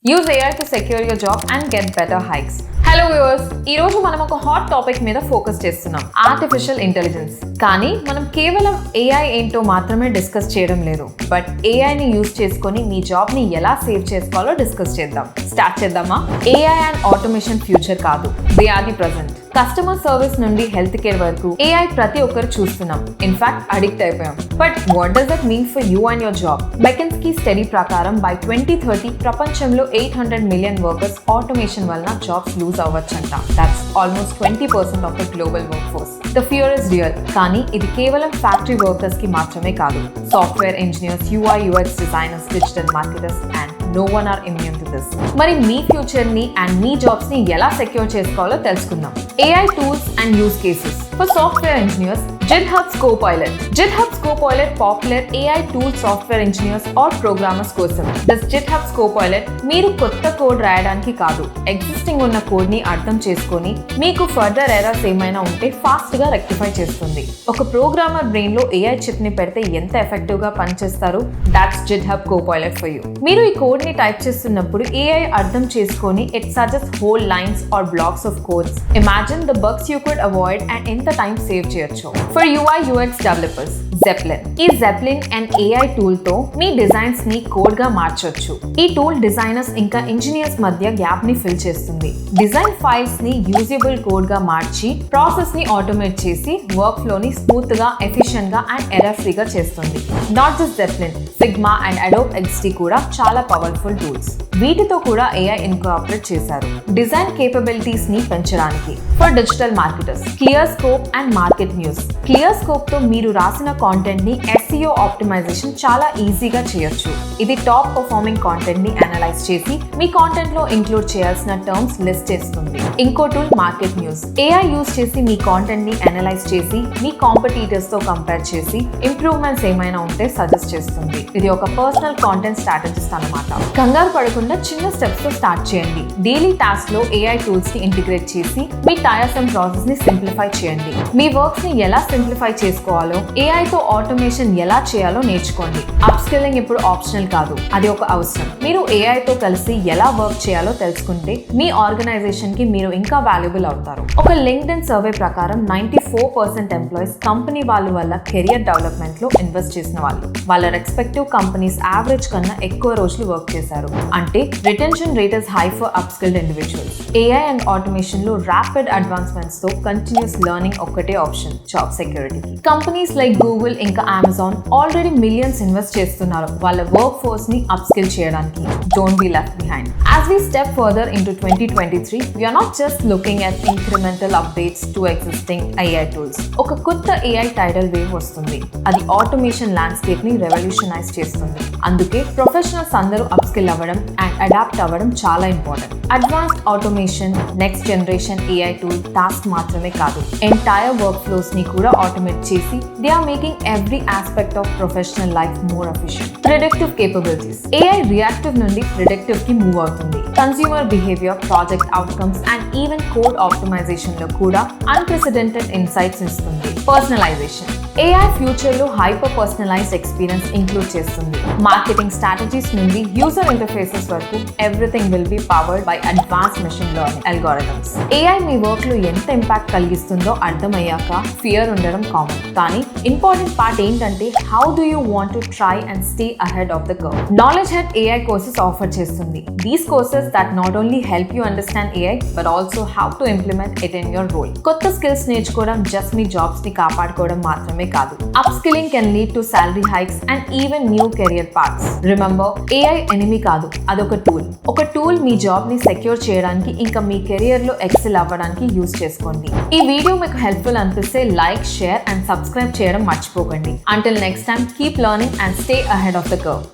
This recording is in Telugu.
Use AI to secure your job and get better hikes. Hello viewers, ఈ రోజు మనం ఒక హాట్ టాపిక్ మీద ఫోకస్ చేస్తున్నాం, ఆర్టిఫిషియల్ ఇంటెలిజెన్స్. కానీ మనం కేవలం ఏఐ ఏంటో మాత్రమే డిస్కస్ చేయడం లేదు, బట్ ఏఐని యూజ్ చేసుకొని మీ జాబ్ ని ఎలా సేవ్ చేసుకోవాలో డిస్కస్ చేద్దాం. స్టార్ట్ చేద్దామా? ఏఐ అండ్ ఆటోమేషన్ ఫ్యూచర్ కాదు, they are the present. Customer service నుండి హెల్త్ కేర్ వరకు ఏఐ ప్రతి ఒక్కరు చూస్తున్నాం, ఇన్ఫాక్ట్ అడిక్ట్ అయిపోయాం. But what does that mean for you and your job? McKinsey study ప్రకారం బై 2030 ప్రపంచంలో 800 మిలియన్ వర్కర్స్ ఆటోమేషన్ వలన జాబ్స్ లూజ్ అవ్వచ్చంట. That's almost 20% of the global work force. The fear is real. కానీ ఇది కేవలం ఫ్యాక్టరీ వర్కర్స్ కి మాత్రమే కాదు. Software engineers, UI UX designers, digital marketers and no one are immune to this. మరి మీ ఫ్యూచర్ ని అండ్ మీ జాబ్స్ ని ఎలా సెక్యూర్ చేసుకోవాలో తెలుసుకుందాం. AI tools and use cases. For software engineers, GitHub's Copilot. GitHub's Copilot popular AI tool software engineers or programmers కోసం. This GitHub's Copilot మీరు కొత్త కోడ్ రాయడానికి కాదు, ఎగ్జిస్టింగ్ ఉన్న కోడ్ ని అర్థం చేసుకొని మీకు ఫర్దర్ ఎర్రర్స్ ఏమైనా ఉంటే ఫాస్ట్ గా రెక్టిఫై చేస్తుంది. ఒక ప్రోగ్రామర్ బ్రెయిన్ లో AI చిప్ ని పెడితే ఎంత ఎఫెక్టివ్ గా పనిచేస్తారు? That's GitHub Copilot for you. మీరు ఈ కోడ్ ని టైప్ చేస్తున్నప్పుడు AI అర్థం చేసుకొని it suggest whole lines or blocks of codes. Imagine the bugs you could avoid and ఎంత టైం సేవ్ చేయొచ్చు. For UI UX developers, Zeppelin. ఈ Zeppelin అండ్ AI టూల్ తో మీ డిజైన్స్ ని కోడ్ గా మార్చొచ్చు. ఈ టూల్ డిజైనర్స్ ఇంకా ఇంజనీర్స్ మధ్య గ్యాప్ ని ఫిల్ చేస్తుంది. డిజైన్ ఫైల్స్ ని యూజబుల్ కోడ్ గా మార్చి ప్రాసెస్ ని ఆటోమేట్ చేసి వర్క్ ఫ్లో ని స్మూత్ గా, ఎఫిషియెంట్ గా అండ్ ఎర్రర్ ఫ్రీగా చేస్తుంది. Not just Zeppelin, Figma and Adobe XD కూడా చాలా పవర్ఫుల్ టూల్స్. వీటితో కూడా AI ఇన్కార్పొరేట్ చేశారు డిజైన్ కేపబిలిటీస్ ని పెంచడానికి. For digital marketers, Clearscope and MarketMuse. Clearscope తో మీరు రాసిన కాంటెంట్ ని SEO ఆప్టిమైజేషన్ చాలా ఈజీగా చేయొచ్చు. ఇది టాప్ పర్ఫార్మింగ్ కాంటెంట్ ని అనలైజ్ చేసి మీ కాంటెంట్ లో ఇంక్లూడ్ చేయాల్సిన టర్మ్స్ లిస్ట్ చేస్తుంది. ఇంకో tool market news. AI use చేసి మీ కాంటెంట్ ని అనలైజ్ చేసి మీ కాంపిటీటర్స్ తో కంపేర్ చేసి ఇంప్రూవ్మెంట్స్ ఏమైనా ఉంటే సజెస్ట్ చేస్తుంది. ఇది ఒక పర్సనల్ కాంటెంట్ స్ట్రాటజిస్ట్ అన్నమాట. కంగారు పడకుండా చిన్న స్టెప్స్ తో స్టార్ట్ చేయండి. డైలీ టాస్క్ లో AI టూల్స్ ని ఇంటిగ్రేట్ చేసి మీ టైర్సమ్ ప్రాసెస్ ని సింప్లిఫై చేయండి. మీ వర్క్స్ ని ఎలా సింప్లిఫై చేసుకోవాలో, AI తో ఆటోమేషన్ ఎలా చేయాలో నేర్చుకోండి. అప్ స్కిల్లింగ్ ఇప్పుడు ఆప్షనల్ కాదు, అది ఒక అవసరం. మీరు AI తో కలిసి ఎలా వర్క్ చేయాలో తెలుసుకుంటే మీ ఆర్గనైజేషన్ కి మీరు ఇంకా వాల్యుబుల్ అవుతారు. ఒక LinkedIn సర్వే ప్రకారం 94% ఎంప్లాయీస్ కంపెనీ వాళ్ళ వల్ల కెరియర్ డెవలప్మెంట్ లో ఇన్వెస్ట్ చేసిన వాళ్ళు. వాళ్ళ రెస్పెక్టివ్ కంపెనీస్ యావరేజ్ కన్నా ఎక్కువ రోజులు వర్క్ చేశారు. అంటే retention rate is high for up skilled individuals. AI and automation లో ర్యాపిడ్ అడ్వాన్స్మెంట్స్ తో కంటిన్యూస్ లెర్నింగ్ ఒక్కటే ఆప్షన్ జాబ్ సెక్యూరిటీకి. కంపెనీస్ లైక్ గూగుల్ ఇంకా అమెజాన్ ఆల్రెడీ మిలియన్స్ ఇన్వెస్ట్ చేస్తున్నారు వాళ్ళ వర్క్ ఫోర్స్ ని అప్ స్కిల్ చేయడానికి. Don't be left behind. As we step further into 2023, we are not just looking at incremental updates to existing AI tools. ఒక కొత్త AI టైడల్ వేవ్ వస్తుంది. అది ఆటోమేషన్ ల్యాండ్స్కేప్ ని రెవల్యూషనైజ్ చేస్తుంది. అందుకే ప్రొఫెషనల్స్ అందరూ అప్ స్కిల్ అవ్వడం అండ్ అడాప్ట్ అవ్వడం చాలా important. Advanced automation, next generation AI tool task మాత్రమే కాదు, ఎంటైర్ వర్క్ ఫ్లోస్ ని కూడా ఆటోమేట్ చేసి they are making every aspect of professional life more efficient. Predictive capabilities. AI reactive నుండి ప్రిడిక్టివ్ కి మూవ్ అవుతుంది. Consumer behaviour, project outcomes and even code optimisation లో కూడా అన్ప్రెసిడెంటెడ్ ఇన్సైట్స్ ఇస్తుంది. పర్సనలైజేషన్. AI ఫ్యూచర్ లో హైపర్ పర్సనలైజ్డ్ ఎక్స్పీరియన్స్ ఇంక్లూడ్ చేస్తుంది. మార్కెటింగ్ స్ట్రాటజీస్ నుండి యూజర్ ఇంటర్ఫేసెస్ వరకు everything will be powered by advance machine learning algorithms. AI మీ వర్క్ లో ఎంత ఇంపాక్ట్ కలిగిస్తుందో అర్థమయ్యాక ఫియర్ ఉండడం కామన్. కానీ ఇంపార్టెంట్ పార్ట్ ఏంటంటే how do you want to try and stay ahead of the curve. KnowledgeHut AI courses offer చేస్తుంది. These courses that not only help you understand AI but also how to implement it in your role. కొత్త స్కిల్స్ నేర్చుకోవడం జస్ట్ మీ జాబ్స్ ని కాపాడుకోవడం మాత్రమే కాదు. Up skilling can lead to salary hikes and even new career paths. Remember, AI enemy కాదు, అదొక టూల్. ఒక టూల్ మీ జాబ్ ని సెక్యూర్ చేయడానికి ఇంకా మీ కెరియర్ లో ఎక్సెల్ అవ్వడానికి యూజ్ చేసుకోండి. ఈ వీడియో మీకు హెల్ప్ఫుల్ అనిపిస్తే లైక్, షేర్ అండ్ సబ్స్క్రైబ్ చేయడం మర్చిపోకండి. Until next time, keep learning and stay ahead of the curve.